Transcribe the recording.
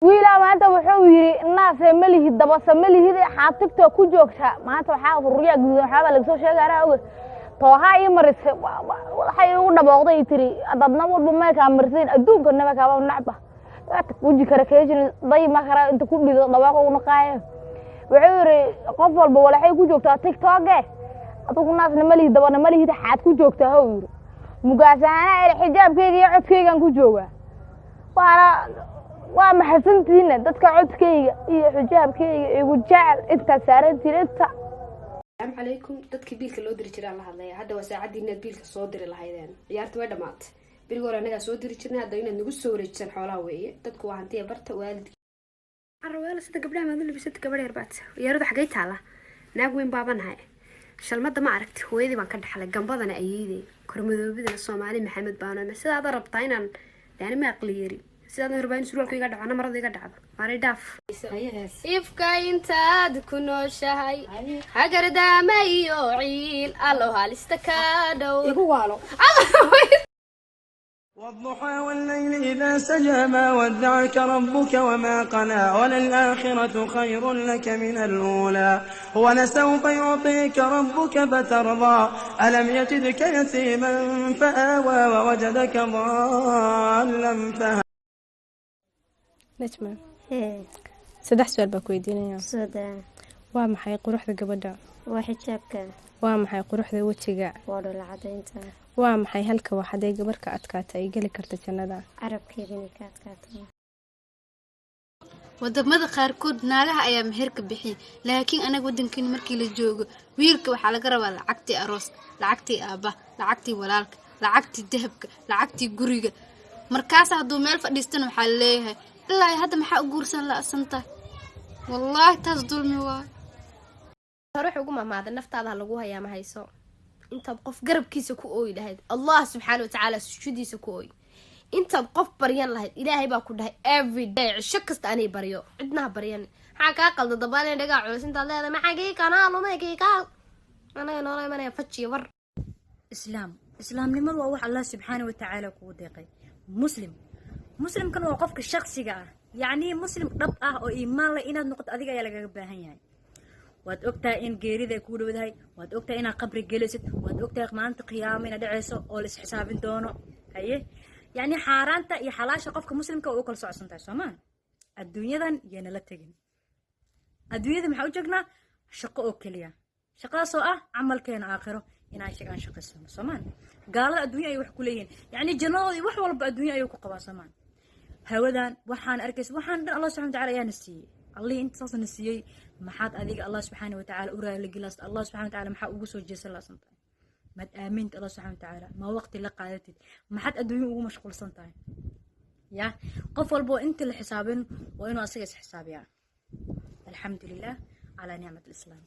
wiilaa maanta wuxuu yiri naas malihi daba samalihi xaatibta ku joogta maanta waxa hurriya guud waxa laga soo sheegay oo tooha ay marisay waxay ugu dhaboqday tiri dadna walba ma ka marsin adduunka naba ka nacba wuji kara keejin day ma kara inta ku dhido dhawaaqo u naqaayo wuxuu yiri qof walba waxay ku joogtaa TikTok adigu naas malihi daba malihi xaad ku joogtaa oo yiri mugaasana xijaabkayga iyo codkaygan ku jooga waa maxasantiina dadka codkayga iyo xijaabkayga igu jecel inta saarantiin inta السلام عليكم dadkii biilka loo diri jiray la hadlaya hadda waa saacadii inaad biilka soo diri lahaydeen ciyaarta way dhamaatay bil hore anaga soo diri jirnay hadda inaad nagu soo wareejsan xoolaha weeye dadku waa hantiya barta waalidkii arweel sida gabdhaha ma dulbisad gabadh yar baad ciyaarada xagay taala naag weyn baabanahay shalmada ma aragtay hooyadii baan ka dhaxlay gambadana ayeeday kormadoobida Soomaali Maxamed baana sida aad rabtaa inaan yani ma aqliyeri sidaan herbaan surwaalkayga dhacana marada iga dhacdo maray dhaaf ifka intaad ku nooshahay hagardaama iyo ciil allo halista ka dhow igu waalo والضحى والليل إذا سجى ما ودعك ربك وما قلى وللآخرة خير لك من الأولى ولسوف يعطيك ربك فترضى ألم يجدك يتيما فآوى ووجدك ضالا فهدى نجمة saddex su'aal baa ku weydiinaya waa maxay quruxda gabadha waa xijaabka waa maxay quruxda wajiga waa dhul cadaynta waa maxay halka waxaday gabarka adkaata ay gali karto jannada carabkeedina ka adkaato wadamada qaarkood naagaha ayaa meherka bixi laakiin anaga wadankeena markii la joogo wiilka waxa laga rabaa lacagtii aroos lacagtii aaba lacagtii walaalka lacagtii dahabka lacagtii guriga markaas haduu meel fadhiistan waxa leeyahay ilaa hadda maxaa u guursan la asanta wallahi taas dulmi waa ruux ugu maamaada naftaada lagu hayaa ma hayso inta qof garabkiisa ku ooy lahayd Allah subhanahu wa ta'ala sujuudiisa ku ooy inta qof baryan lahayd ilaahay baa ku dhahay every day shakasta anay baryo cidna baryan waxa ka qalda dabaan dhaga culus inta leedahay maxaa kii kanaal uma kii ka anaga noolay manay fajiyo war islaamnimadu waa wax Allah subhanahu wa ta'ala ku deeqay مسلم كان وقفك الشخصي يعني مسلم رب او ايمان لا inaad noqoto adiga ayaa laga baahan yahay waad ogtaa in geerida ku dhawdahay waad ogtaa in qabri gelisid waad ogtaa maanta qiyaamo in dhacayso oo la xisaabin doono haye yani xaaraanta iyo xalaasha qofka muslimka uu kala socodsantahay Soomaan adduunyadan yana la tagin adduunyada maxaa u joognaa shaqo oo kaliya shaqadaas oo ah amalkeena aakhiro in ay shaqeysano Soomaan gaalada adduunyo ay wax ku leeyihiin yani jannadooda wax walba adduunyo ay ku qabaan Soomaan hawadan waxaan arkays waxaan Allah subhanahu wa ta'ala ayaa nasiiyay Allah intaas nasiiyay maxaad adiga Allah subhanahu wa ta'ala u raali gilas Allah subhanahu wa ta'ala maxaa ugu soo jeesan la santahay mad aamint Allah subhanahu wa ta'ala ma waqti la qaadatid maxaad adduunyo ugu mashquulsan tahay ya qof walba inta la xisaabin waa inuu asaga is xisaabiyaa alxamdulillah ala ni'mat al-islam